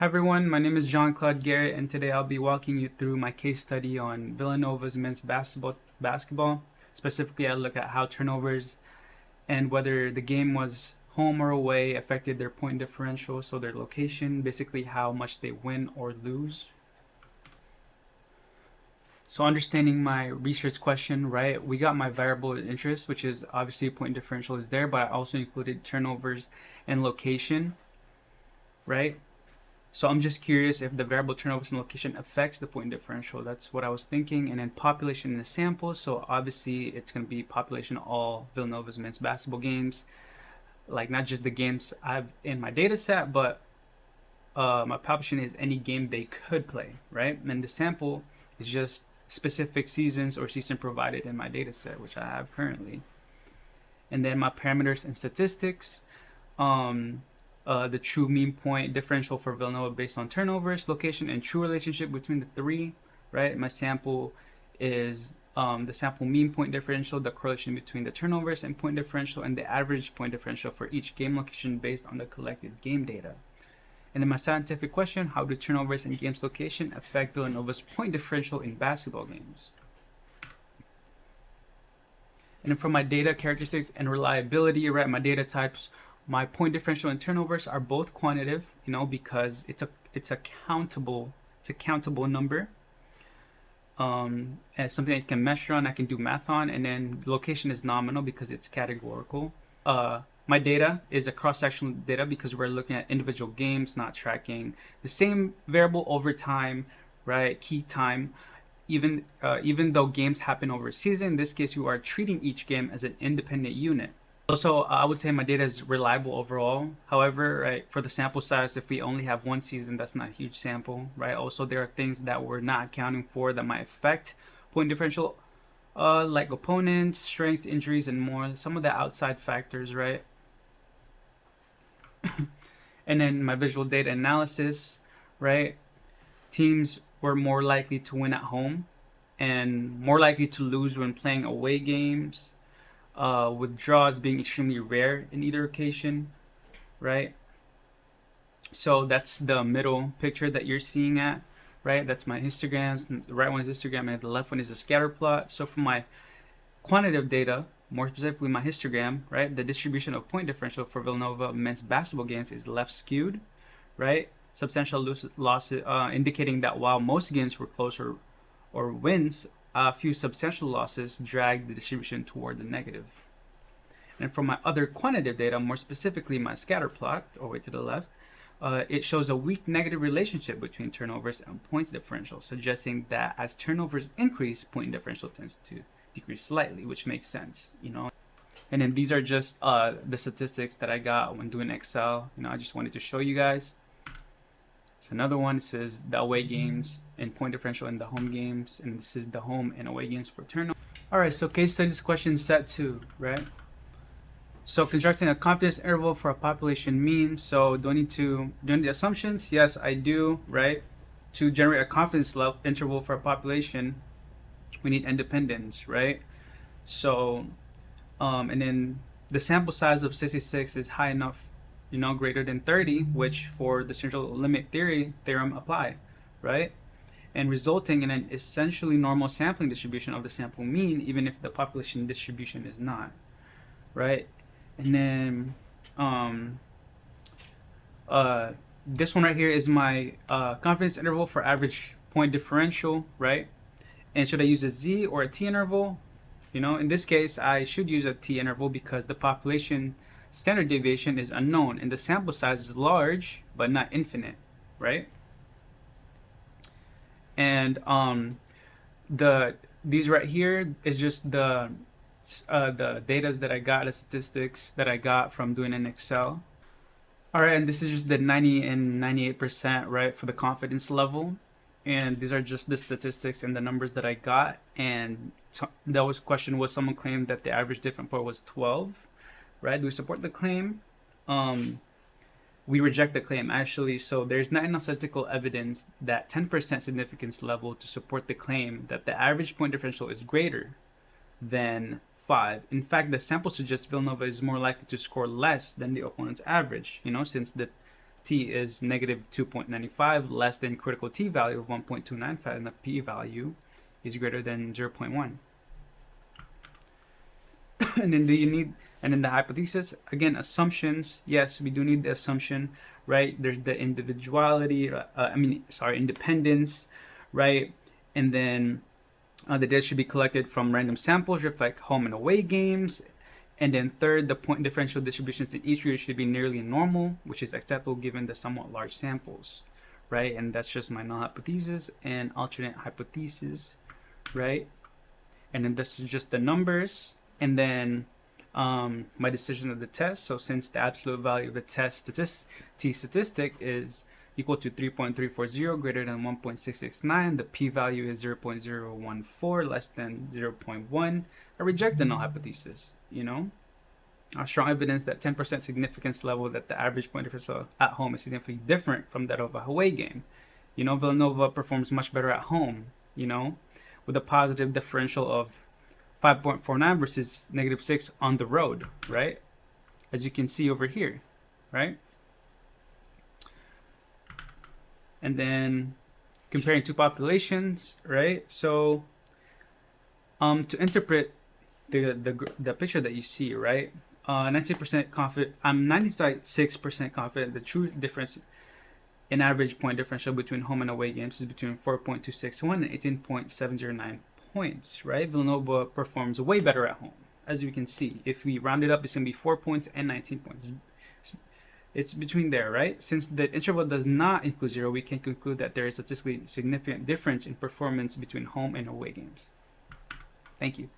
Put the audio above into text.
Hi everyone, my name is Jean-Claude Garrett, and today I'll be walking you through my case study on Villanova's men's basketball. Specifically, I look at how turnovers and whether the game was home or away affected their point differential, so their location, basically how much they win or lose. So understanding my research question, right, we got my variable of interest, which is obviously point differential is there, but I also included turnovers and location, right? So I'm just curious if the variable turnovers and location affects the point differential. That's what I was thinking. And then population in the sample. So obviously it's going to be population of all Villanova's men's basketball games, like not just the games I've in my data set, but my population is any game they could play, right? And the sample is just specific seasons or season provided in my data set, which I have currently. And then my parameters and statistics. The true mean point differential for Villanova based on turnovers, location, and true relationship between the three, right? My sample is the sample mean point differential, the correlation between the turnovers and point differential, and the average point differential for each game location based on the collected game data. And then my scientific question, how do turnovers and games location affect Villanova's point differential in basketball games? And then for my data characteristics and reliability, right, my data types, my point differential and turnovers are both quantitative, because it's a countable number. And it's something I can measure on, I can do math on, and then location is nominal because it's categorical. My data is a cross-sectional data because we're looking at individual games, not tracking the same variable over time, right? Key time. Even though games happen over a season, in this case, you are treating each game as an independent unit. Also, I would say my data is reliable overall. However, right, for the sample size, if we only have one season, that's not a huge sample, right? Also, there are things that we're not accounting for that might affect point differential, like opponents, strength, injuries, and more. Some of the outside factors, right? And then my visual data analysis, right? Teams were more likely to win at home and more likely to lose when playing away games. With draws being extremely rare in either occasion, right? So that's the middle picture that you're seeing at, right? That's my histograms. The right one is histogram and the left one is a scatter plot. So for my quantitative data, more specifically my histogram, right? The distribution of point differential for Villanova men's basketball games is left skewed, right? Substantial losses, indicating that while most games were closer or wins, a few substantial losses drag the distribution toward the negative. And for my other quantitative data, more specifically my scatter plot, all the way to the left, it shows a weak negative relationship between turnovers and points differential, suggesting that as turnovers increase, point differential tends to decrease slightly, which makes sense, And then these are just the statistics that I got when doing Excel. I just wanted to show you guys. So another one says the away games and point differential in the home games, and this is the home and away games for turnover. All right, so case studies question set 2, right? So constructing a confidence interval for a population mean. So do I need to do any assumptions? Yes, I do, right? To generate a confidence level interval for a population, we need independence, right? So, and then the sample size of 66 is high enough, greater than 30, which for the central limit theorem apply, right? And resulting in an essentially normal sampling distribution of the sample mean, even if the population distribution is not, right? And then this one right here is my confidence interval for average point differential, right? And should I use a Z or a T interval? In this case, I should use a T interval because the population standard deviation is unknown and the sample size is large but not infinite, right? And these right here is just the data that I got, the statistics that I got from doing in Excel. All right, and this is just the 90 and 98%, right, for the confidence level. And these are just the statistics and the numbers that I got. And that was question was someone claimed that the average different point was 12, right? Do we support the claim? We reject the claim, actually. So there's not enough statistical evidence that 10% significance level to support the claim that the average point differential is greater than 5. In fact, the sample suggests Villanova is more likely to score less than the opponent's average, since the t is negative 2.95, less than critical t value of 1.295, and the p value is greater than 0.1. And then and in the hypothesis, again, assumptions, yes, we do need the assumption, right? There's the individuality, independence, right? And then the data should be collected from random samples, reflect home and away games. And then third, the point differential distributions in each region should be nearly normal, which is acceptable given the somewhat large samples, right? And that's just my null hypothesis and alternate hypothesis, right? And then this is just the numbers, and then my decision of the test. So since the absolute value of the test t statistic is equal to 3.340 greater than 1.669, the p-value is 0.014 less than 0.1, I reject the null hypothesis, you know? Strong evidence that 10% significance level that the average point differential at home is significantly different from that of a away game. You know, Villanova performs much better at home, you know, with a positive differential of 5.49 versus -6 on the road, right? As you can see over here, right? And then comparing two populations, right? So to interpret the picture that you see, right? 96% confident. I'm 96% confident the true difference in average point differential between home and away games is between 4.261 and 18.709 points, right? Villanova performs way better at home, as you can see. If we round it up, it's gonna be 4 points and 19 points. It's between there, right? Since the interval does not include 0, we can conclude that there is a statistically significant difference in performance between home and away games. Thank you.